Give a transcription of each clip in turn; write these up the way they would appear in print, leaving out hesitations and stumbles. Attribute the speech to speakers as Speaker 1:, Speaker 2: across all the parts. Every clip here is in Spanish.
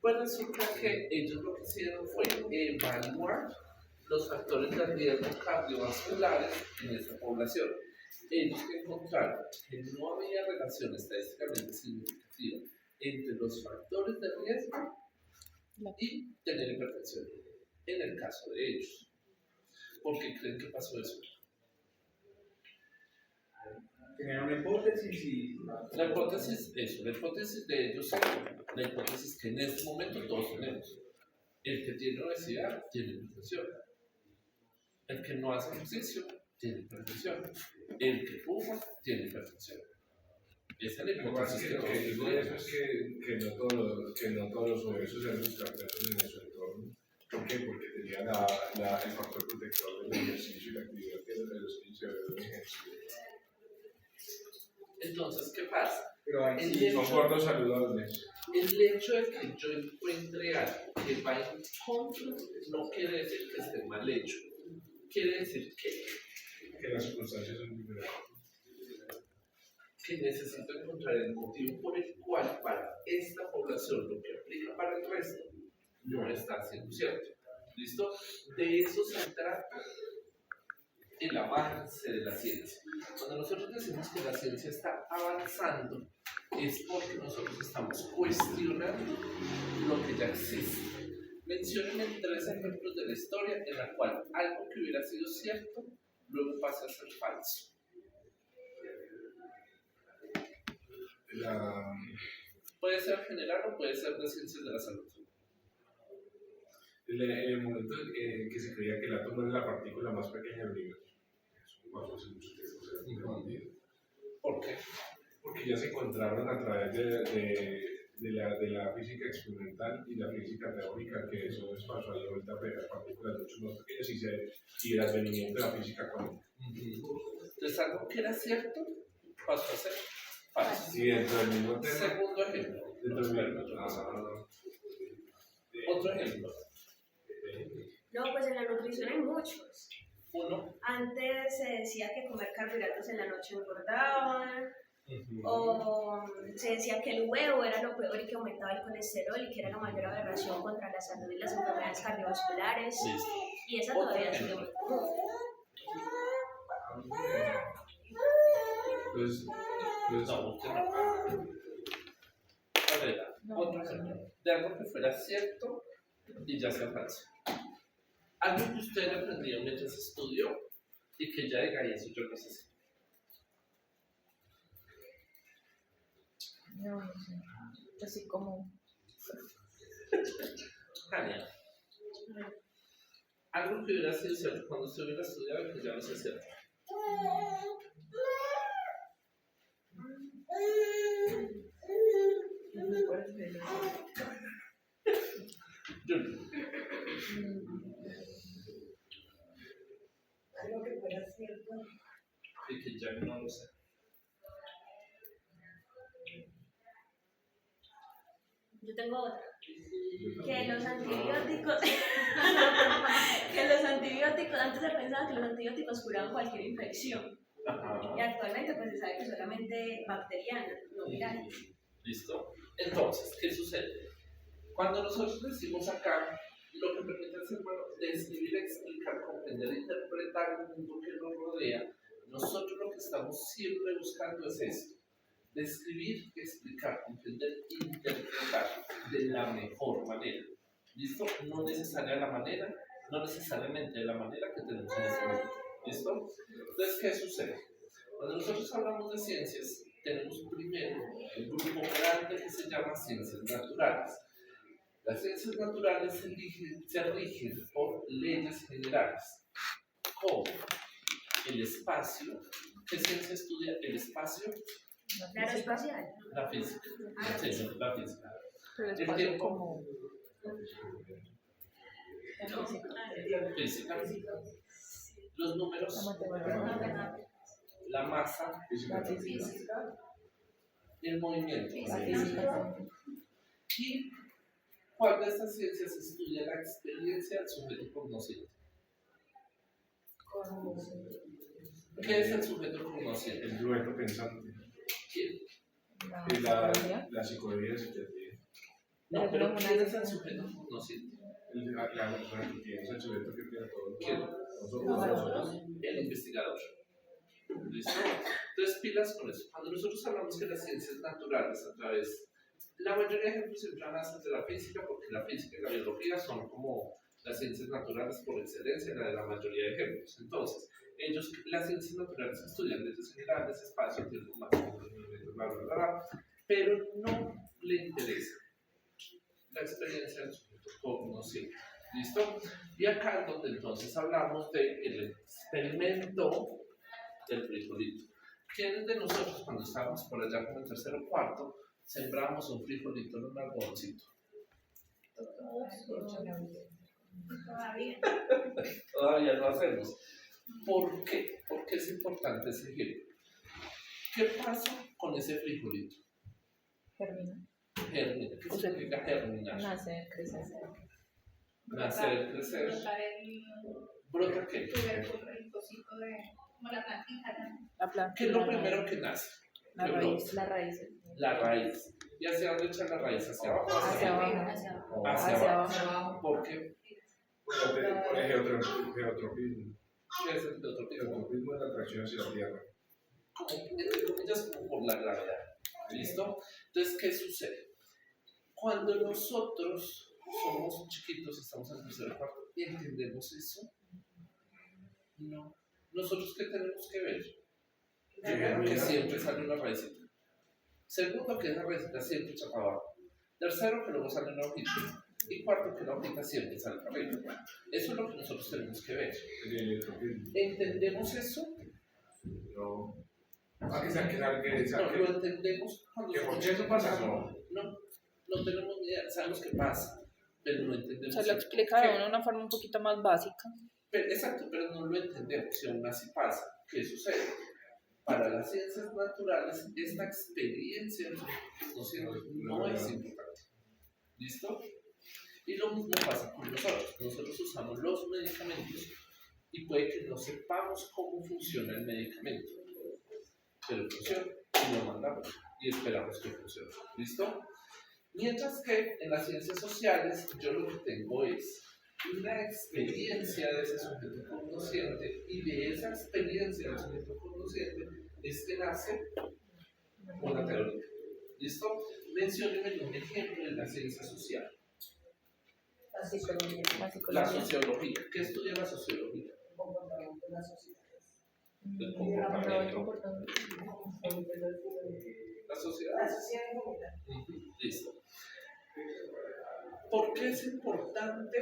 Speaker 1: Pues resulta que ellos lo que hicieron fue evaluar los factores de riesgo cardiovasculares en esta población. Ellos encontraron que no había relación estadísticamente significativa entre los factores de riesgo y tener hipertensión, en el caso de ellos. ¿Por qué creen que pasó eso?
Speaker 2: Tenían una hipótesis y...
Speaker 1: La hipótesis de ellos es la hipótesis que en este momento todos tenemos. El que tiene obesidad tiene hipertensión. El que no hace ejercicio tiene hipertensión. El que fuma tiene hipertensión. Esa es la hipótesis que todos tenemos.
Speaker 3: Que no todos los obesos eran ultratensos en su entorno. ¿Por qué? Porque tenía el factor protector del ejercicio y la actividad de los que se ven ejercicio.
Speaker 1: Entonces, ¿qué pasa?
Speaker 3: Pero ahí son gordos saludables.
Speaker 1: El hecho de que yo encuentre algo que va en contra no quiere decir que esté mal hecho. Quiere decir
Speaker 3: que las circunstancias son diferentes.
Speaker 1: Que necesito encontrar el motivo por el cual para esta población lo que aplica para el resto no está haciendo cierto. ¿Listo? De eso se trata el avance de la ciencia. Cuando nosotros decimos que la ciencia está avanzando, es porque nosotros estamos cuestionando lo que ya existe. Menciónenme 3 ejemplos de la historia en la cual algo que hubiera sido cierto luego pasa a ser falso. Puede ser general o puede ser de ciencias de la salud.
Speaker 3: El momento en que se creía que el átomo era la partícula más pequeña del universo. Eso pasó hace mucho tiempo.
Speaker 1: ¿Por qué?
Speaker 3: Porque ya se encontraron a través de la física experimental y la física teórica que eso es pasó a vuelta a pegar partículas mucho más pequeñas y el advenimiento de la física cuántica.
Speaker 1: Entonces algo que era cierto pasó a ser falso.
Speaker 3: Y dentro del mismo tema.
Speaker 1: Segundo ejemplo. Otro ejemplo.
Speaker 4: No, pues en la nutrición hay muchos.
Speaker 1: Uno.
Speaker 4: Antes se decía que comer carbohidratos en la noche engordaban. O se decía que el huevo era lo peor y que aumentaba el colesterol y que era la mayor aberración contra la salud y las enfermedades cardiovasculares. Y esa todavía sigue muy común.
Speaker 3: Pues
Speaker 1: no, usted no. Otro ejemplo. De algo que fuera cierto y ya sea falso. Algo que usted aprendió mientras estudió y que ya diga, y eso yo no sé si.
Speaker 5: No sé. Así como.
Speaker 1: Genial. Algo que hubiera sido cierto cuando usted hubiera estudiado y que ya no sea cierto.
Speaker 4: Algo que fuera cierto.
Speaker 1: Y que ya no lo sé.
Speaker 4: Yo tengo otra. Que los antibióticos, antes se pensaba que los antibióticos curaban cualquier infección. Y actualmente pues se sabe que solamente bacteriana, no viral.
Speaker 1: ¿Listo? Entonces, ¿qué sucede? Cuando nosotros decimos acá, lo que permite al ser humano describir, explicar, comprender e interpretar el mundo que nos rodea, nosotros lo que estamos siempre buscando es esto. Describir, explicar, comprender e interpretar de la mejor manera. ¿Listo? No necesariamente de la manera que tenemos en este momento. ¿Listo? Entonces, ¿qué sucede? Cuando nosotros hablamos de ciencias, tenemos primero el grupo grande que se llama ciencias naturales. Las ciencias naturales se rigen por leyes generales, como el espacio. ¿Qué ciencia estudia el espacio?
Speaker 4: La aeroespacial.
Speaker 1: La física. Sí, la física.
Speaker 5: Pero
Speaker 1: El tiempo.
Speaker 5: como.
Speaker 1: Física. Los números. La masa.
Speaker 5: La física.
Speaker 1: El movimiento.
Speaker 5: La física.
Speaker 1: ¿Y cuál de estas ciencias estudia la experiencia del sujeto cognosciente? ¿Qué es el sujeto cognosciente?
Speaker 3: El sujeto pensante.
Speaker 1: ¿Quién?
Speaker 3: La psicología de psiquiatría.
Speaker 1: No,
Speaker 5: Pero
Speaker 1: pero
Speaker 5: no es una
Speaker 1: ¿quién es el
Speaker 5: necesidad.
Speaker 1: sujeto cognosciente?
Speaker 3: ¿Quién es el sujeto que tiene todo?
Speaker 1: ¿Quién?
Speaker 3: Nosotros.
Speaker 1: El investigador. ¿Listo? Entonces, pilas con eso. Cuando nosotros hablamos de las ciencias naturales, a través, la mayoría de ejemplos siempre van a ser de la física, porque la física y la biología son como las ciencias naturales por excelencia, la de la mayoría de ejemplos. Entonces, ellos, las ciencias naturales estudian leyes generales, espacio, tiempo, máximo, bla, bla, bla, bla, pero no le interesa la experiencia del sujeto cognoscente. ¿Listo? Y acá es donde entonces hablamos del experimento del frijolito. ¿Quiénes de nosotros, cuando estábamos por allá como en tercero o cuarto, sembramos un frijolito en un algodoncito? Todavía lo hacemos. ¿Por qué? ¿Por qué es importante ese ejemplo? ¿Qué pasa con ese frijolito?
Speaker 5: Germina.
Speaker 1: Germina. ¿Qué
Speaker 5: O sea,
Speaker 1: significa germinar?
Speaker 5: Nace, crecer.
Speaker 1: Nacer, crecer. ¿Brota qué?
Speaker 6: El cosito de, como la plantita, ¿no?
Speaker 5: La planta.
Speaker 1: ¿Qué es lo primero que nace?
Speaker 5: La
Speaker 1: ¿Qué
Speaker 5: raíz.
Speaker 1: brota?
Speaker 5: La raíz.
Speaker 1: La raíz. ¿Y hacia dónde echa la raíz? ¿Hacia abajo?
Speaker 5: Hacia abajo.
Speaker 1: Hacia
Speaker 5: Hacia
Speaker 1: abajo.
Speaker 5: abajo.
Speaker 1: ¿Por qué?
Speaker 3: Por geotropismo.
Speaker 1: ¿Qué es el geotropismo?
Speaker 3: Geotropismo es la atracción hacia la Tierra.
Speaker 1: Como, entre comillas, como por la gravedad. ¿Listo? Entonces, ¿qué sucede? Cuando nosotros somos chiquitos, estamos en tercero o cuarto, ¿y entendemos eso? No. ¿Nosotros qué tenemos que ver? Primero, que siempre sale una raícita. Segundo, que esa raícita siempre echa para abajo. Tercero, que luego sale una hojita. Y cuarto, que la hojita siempre sale para arriba. Eso es lo que nosotros tenemos que ver.
Speaker 3: El geotropismo.
Speaker 1: ¿Entendemos eso?
Speaker 3: No. Que
Speaker 1: No, lo entendemos cuando
Speaker 3: ¿por qué eso pasa? No.
Speaker 1: No tenemos ni idea, sabemos qué pasa, pero no entendemos.
Speaker 5: Se lo
Speaker 1: el
Speaker 5: explicaron
Speaker 1: porqué.
Speaker 5: de una forma un poquito más básica.
Speaker 1: Exacto, pero no lo entendemos, y aún así pasa. ¿Qué sucede? Para las ciencias naturales, esta experiencia no es importante. ¿Listo? Y lo mismo pasa con nosotros. Nosotros usamos los medicamentos y puede que no sepamos cómo funciona el medicamento, pero funciona y lo mandamos y esperamos que funcione. ¿Listo? Mientras que en las ciencias sociales yo lo que tengo es una experiencia de ese sujeto cognosciente, y de esa experiencia del sujeto cognosciente es que nace una teoría. ¿Listo? Menciónenme un ejemplo de la ciencia social.
Speaker 5: La
Speaker 1: La
Speaker 5: psicología.
Speaker 1: sociología. ¿Qué estudia la sociología? El comportamiento. La sociedad. Listo. ¿Por qué es importante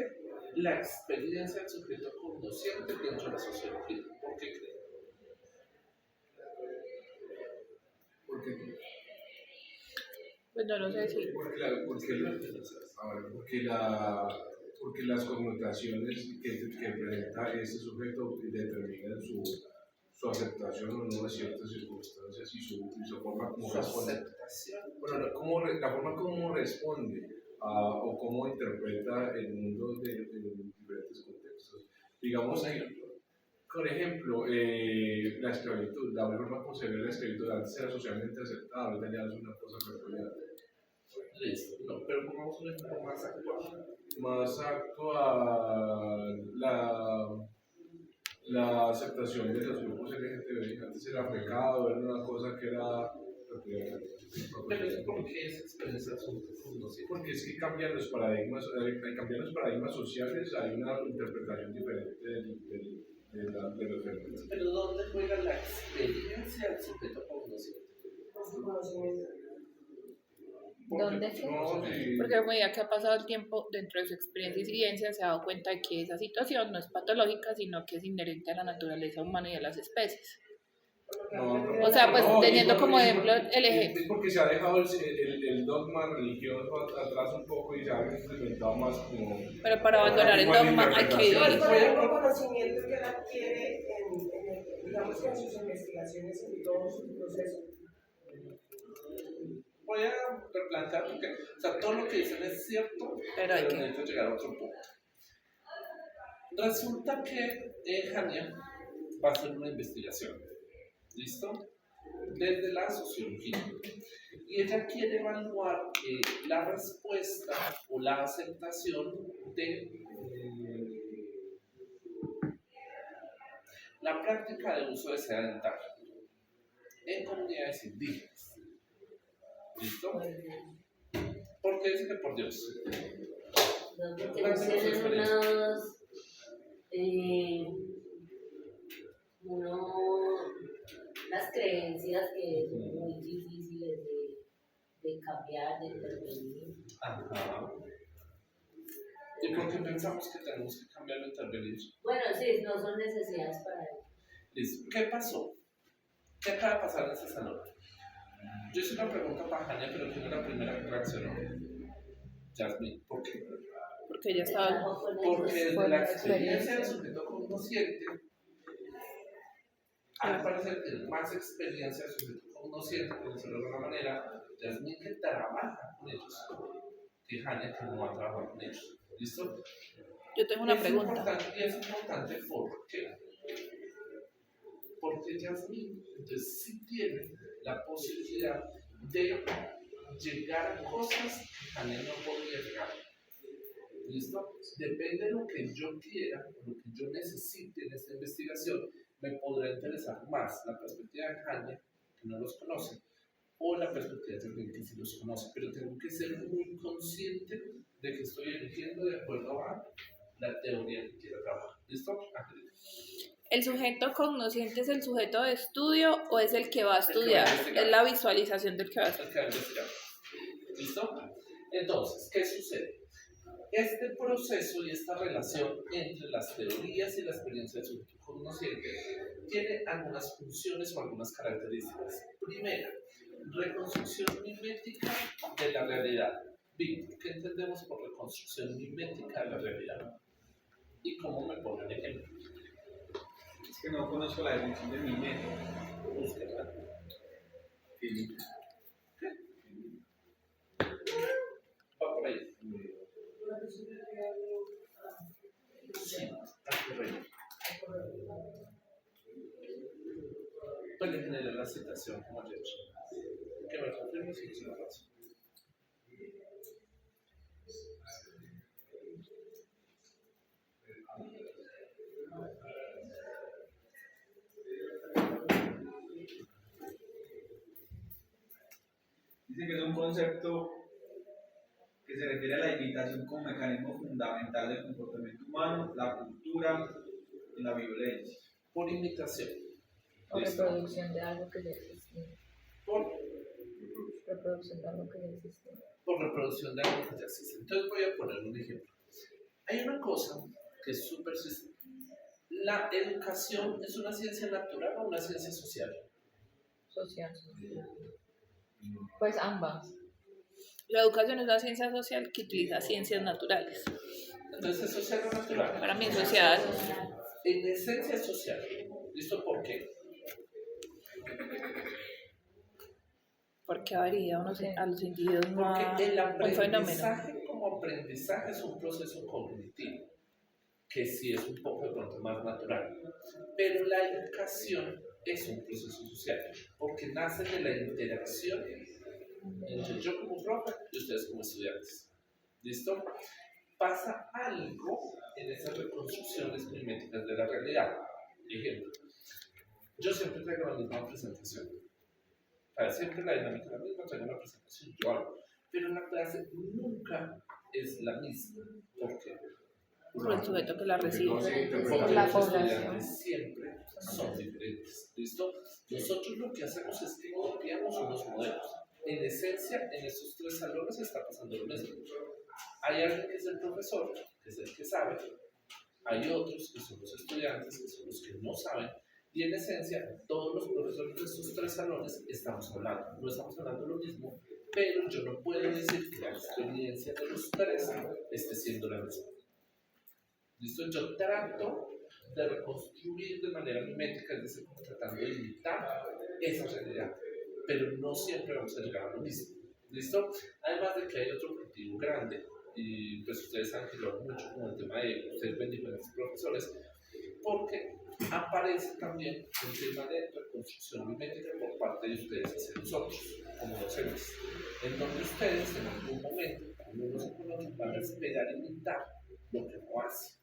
Speaker 1: la experiencia del sujeto cognosciente dentro de la sociología? ¿Por qué creen?
Speaker 5: Pues no lo sé si.
Speaker 3: Porque las connotaciones que presenta este sujeto determinan su aceptación o no de ciertas circunstancias y su forma como responde. Bueno, la forma como responde o cómo interpreta el mundo de diferentes contextos. Digamos, por ejemplo, la esclavitud, la forma como se ve la esclavitud antes era socialmente aceptada, ahorita ya es una cosa peculiar.
Speaker 1: Listo, no, pero pongamos un ejemplo más actual.
Speaker 3: Más actual, la aceptación de los grupos LGTBI. Antes era pecado, era una cosa que era peculiar.
Speaker 1: Pero ¿por qué esa experiencia del sujeto cognosciente?
Speaker 3: Porque es que cambian los paradigmas sociales, hay una interpretación diferente de los fenómenos.
Speaker 1: Pero ¿dónde juega la experiencia del sujeto cognosciente?
Speaker 5: ¿Dónde fue?
Speaker 3: No, sí.
Speaker 5: Porque a medida que ha pasado el tiempo dentro de su experiencia y ciencia se ha dado cuenta de que esa situación no es patológica, sino que es inherente a la naturaleza humana y a las especies. O sea, pues teniendo como ejemplo el ejemplo.
Speaker 3: Es porque se ha dejado el dogma religioso atrás un poco y se ha implementado más como.
Speaker 5: Pero para abandonar el dogma hay que
Speaker 7: Igual
Speaker 5: vivir.
Speaker 7: con el mismo conocimiento que él adquiere digamos que en sus investigaciones y en todo su proceso.
Speaker 1: Voy a replantear porque, o sea, todo lo que dicen es cierto,
Speaker 5: Pero hay que.
Speaker 1: necesito llegar a otro punto. Resulta que Jania va a hacer una investigación. ¿Listo? desde la sociología. Y ella quiere evaluar la respuesta o la aceptación de la práctica de uso de seda dental en comunidades indígenas. ¿Listo? Porque dice que por Dios.
Speaker 8: No, porque nos tienen unas creencias que son muy difíciles de cambiar, de intervenir.
Speaker 1: Ajá. ¿Y por qué pensamos que tenemos que cambiar o intervenir?
Speaker 8: Bueno, sí, no son necesidades para él.
Speaker 1: Listo. ¿Qué pasó? ¿Qué acaba de pasar en ese salón? Yo hice una pregunta para Jania, pero ¿quién es la primera que reaccionó? Jasmine. ¿Por qué?
Speaker 5: Porque ella estaba
Speaker 1: Porque desde
Speaker 5: Por
Speaker 1: la
Speaker 5: la
Speaker 1: experiencia del
Speaker 5: experiencia.
Speaker 1: sujeto cognosciente, al parecer tiene más experiencia del sujeto cognosciente, por decirlo de alguna manera, Jasmine que trabaja con ellos, que Jania que no va a trabajar con ellos. ¿Listo?
Speaker 5: Yo tengo una
Speaker 1: Es
Speaker 5: pregunta.
Speaker 1: importante, y es importante porque Jasmine entonces sí tiene la posibilidad de llegar a cosas que Jania no podría llegar. ¿Listo? Depende de lo que yo quiera, lo que yo necesite en esta investigación, me podrá interesar más la perspectiva de Jania, que no los conoce, o la perspectiva de alguien que sí los conoce, pero tengo que ser muy consciente de que estoy eligiendo de acuerdo a la teoría que quiero trabajar. ¿Listo? Ángeles.
Speaker 5: ¿El sujeto cognosciente es el sujeto de estudio o es el que va a
Speaker 1: El que va a
Speaker 5: estudiar?
Speaker 1: investigar.
Speaker 5: Es la visualización del que va a estudiar.
Speaker 1: El que va a investigar. ¿Listo? Entonces, ¿qué sucede? Este proceso y esta relación entre las teorías y la experiencia del sujeto cognosciente tiene algunas funciones o algunas características. Primera, reconstrucción mimética de la realidad. Víctor, ¿qué entendemos por reconstrucción mimética de la realidad? ¿Y cómo me pongo un ejemplo?
Speaker 2: Es que no conozco la definición de mimético.
Speaker 1: Búsquela.
Speaker 2: Filipe.
Speaker 1: Va por ahí. Sí, va por ahí. Pues le generé la citación como ayer. Que me confirme si es una razón.
Speaker 2: Dice que es un concepto que se refiere a la imitación como mecanismo fundamental del comportamiento humano, la cultura y la violencia.
Speaker 1: Por imitación.
Speaker 9: O
Speaker 1: ¿Listo?
Speaker 9: reproducción de algo que ya existe.
Speaker 1: Por
Speaker 9: Reproducción de algo que ya existe.
Speaker 1: por reproducción de algo que ya existe. Entonces voy a poner un ejemplo. Hay una cosa que es súper sencilla. ¿La educación es una ciencia natural o una ciencia social?
Speaker 9: Social. Pues ambas.
Speaker 5: La educación es una ciencia social que utiliza ciencias naturales.
Speaker 1: Entonces, ¿es social o natural?
Speaker 5: Para mí es social.
Speaker 1: En esencia es social. ¿Listo? ¿Por qué?
Speaker 5: Porque varía a los individuos más
Speaker 1: Porque el
Speaker 5: un fenómeno.
Speaker 1: aprendizaje como aprendizaje es un proceso cognitivo, que sí es un poco de pronto más natural. Pero la educación es un proceso social, porque nace de la interacción entre yo como profe y ustedes como estudiantes. ¿Listo? Pasa algo en esas reconstrucciones miméticas de la realidad. Ejemplo, yo siempre traigo la misma presentación. Siempre la dinámica es la misma, traigo una presentación, yo hago. Pero la clase nunca es la misma. ¿Por qué?
Speaker 5: Por el sujeto que la recibe.
Speaker 1: Porque
Speaker 9: la
Speaker 1: los
Speaker 9: población.
Speaker 1: estudiantes siempre son diferentes. ¿Listo? Nosotros lo que hacemos es que copiamos unos modelos. En esencia, en estos tres salones está pasando lo mismo. Hay alguien que es el profesor, que es el que sabe. Hay otros que son los estudiantes, que son los que no saben. Y en esencia, todos los profesores de estos tres salones estamos hablando. No estamos hablando lo mismo, pero yo no puedo decir que la experiencia de los tres esté siendo la misma. ¿Listo? Yo trato de reconstruir de manera mimética, es decir, como tratando de imitar esa realidad, pero no siempre vamos a llegar a lo mismo. ¿Listo? Además de que hay otro objetivo grande, y pues ustedes han hablado mucho con el tema de ustedes ven diferentes profesores, porque aparece también el tema de reconstrucción mimética por parte de ustedes hacia nosotros, como docentes, en donde ustedes en algún momento, cuando uno se conoce, van a esperar imitar lo que no hace.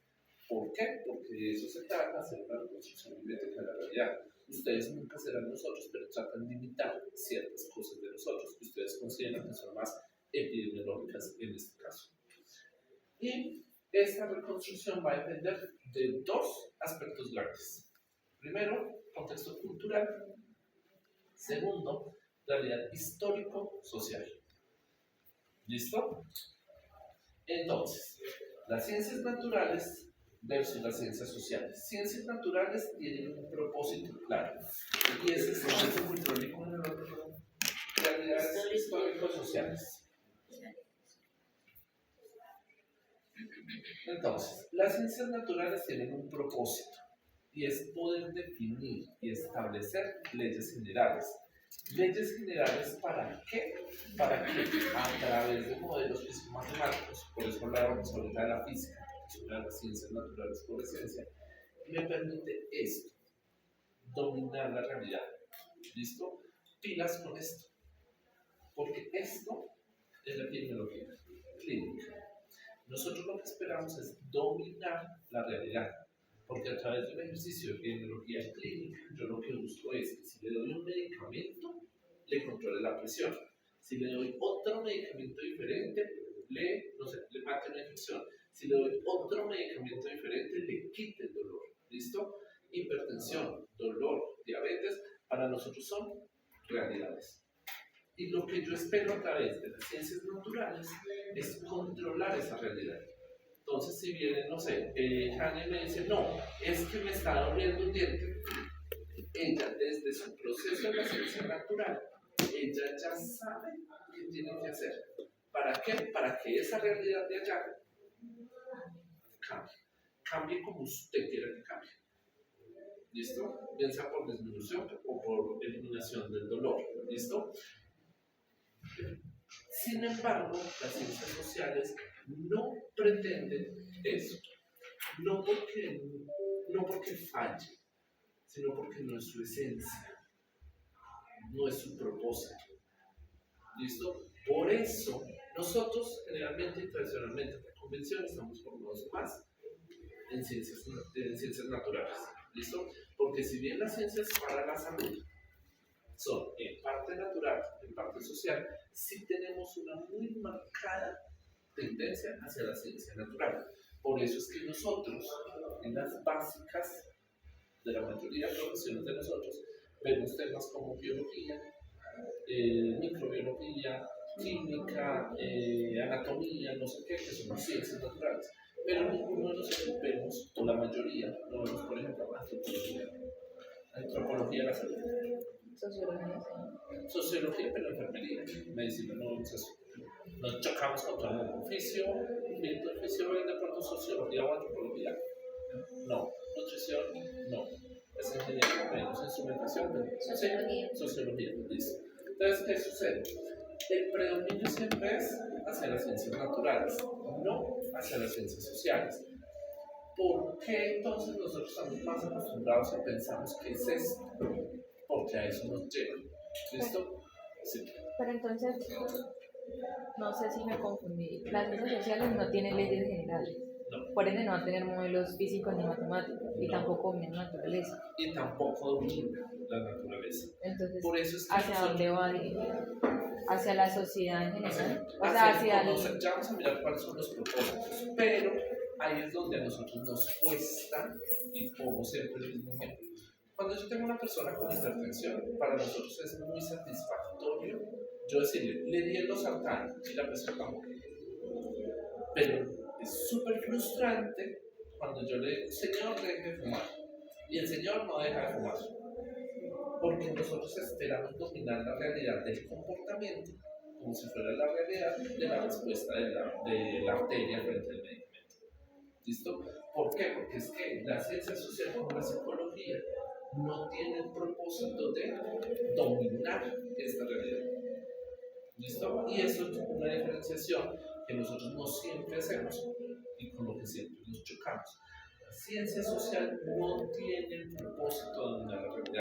Speaker 1: ¿Por qué? Porque de eso se trata, hacer una reconstrucción mimética de la realidad. Ustedes nunca serán nosotros, pero tratan de imitar ciertas cosas de nosotros que ustedes consideran que son más epidemiológicas en este caso. Y esta reconstrucción va a depender de dos aspectos grandes. Primero, contexto cultural. Segundo, realidad histórico-social. ¿Listo? Entonces, las ciencias naturales versus las ciencias sociales. Ciencias naturales tienen un propósito claro, y ese es el contexto cultural y realidades histórico-sociales. Entonces, las ciencias naturales tienen un propósito, y es poder definir y establecer leyes generales. ¿Leyes generales para qué? Para que a través de modelos físico-matemáticos, por eso hablábamos ahorita de la física, que es una de las ciencias naturales por esencia, me permite esto, dominar la realidad. ¿Listo? Pilas con esto, porque esto es la epidemiología clínica. Nosotros lo que esperamos es dominar la realidad, porque a través de un ejercicio de epidemiología clínica, yo lo que busco es que si le doy un medicamento, le controle la presión. Si le doy otro medicamento diferente, le mate una infección. Si le doy otro medicamento diferente, le quite el dolor. ¿Listo? Hipertensión, dolor, diabetes, para nosotros son realidades. Y lo que yo espero a través de las ciencias naturales es controlar esa realidad. Entonces, si viene, no sé, Hannah me dice, no, es que me está doliendo un diente, ella desde su proceso de la ciencia natural, ella ya sabe qué tiene que hacer. ¿Para qué? Para que esa realidad de allá cambie como usted quiera que cambie. ¿Listo? Bien sea por disminución o por eliminación del dolor. ¿Listo? Sin embargo, las ciencias sociales no pretenden eso. No porque falle, sino porque no es su esencia, no es su propósito. ¿Listo? Por eso, nosotros generalmente y tradicionalmente, por convención, estamos formados más en ciencias naturales. ¿Listo? Porque si bien las ciencias para la salud son en parte natural, en parte social, sí tenemos una muy marcada tendencia hacia la ciencia natural. Por eso es que nosotros, en las básicas de la mayoría de profesiones de nosotros, vemos temas como biología, microbiología, química, anatomía, no sé qué, que son ciencias naturales. Pero ninguno de nosotros vemos, o la mayoría, no vemos, por ejemplo, antropología de la salud. Sociología, pero enfermería, medicina, no vemos eso. Nos chocamos contra un oficio, viendo el oficio de pronto sociología o antropología. No, nutrición, no. Es ingeniería, menos instrumentación, sociología, listo. Entonces, ¿qué sucede? El predominio siempre es hacia las ciencias naturales, no hacia las ciencias sociales. ¿Por qué entonces nosotros estamos más acostumbrados y pensamos que es esto? Porque a eso nos lleva. ¿Listo? Sí.
Speaker 9: Pero entonces, no sé si me confundí. Las ciencias sociales no tienen leyes generales.
Speaker 1: No.
Speaker 9: Por ende, no va a tener modelos físicos ni matemáticos. Y tampoco domina la naturaleza.
Speaker 1: Y tampoco domina la naturaleza.
Speaker 9: Entonces,
Speaker 1: por eso es que
Speaker 9: ¿hacia dónde va dirigido? ¿Hacia la sociedad en general? O sea, hacia el...
Speaker 1: Ya vamos a mirar cuáles son los propósitos. Pero ahí es donde a nosotros nos cuesta, y pongo siempre el mismo ejemplo. Cuando yo tengo una persona con hipertensión, para nosotros es muy satisfactorio yo decirle, le di el losartán y la presión bajó. Pero es súper frustrante cuando yo le digo, señor, deje de fumar. Y el señor no deja de fumar. Porque nosotros esperamos dominar la realidad del comportamiento como si fuera la realidad de la respuesta de la arteria frente al medicamento. ¿Listo? ¿Por qué? Porque es que la ciencia social como la psicología no tiene el propósito de dominar esta realidad. ¿Listo? Y eso es una diferenciación que nosotros no siempre hacemos y con lo que siempre nos chocamos. ciencia social no tiene el propósito de dominar la realidad.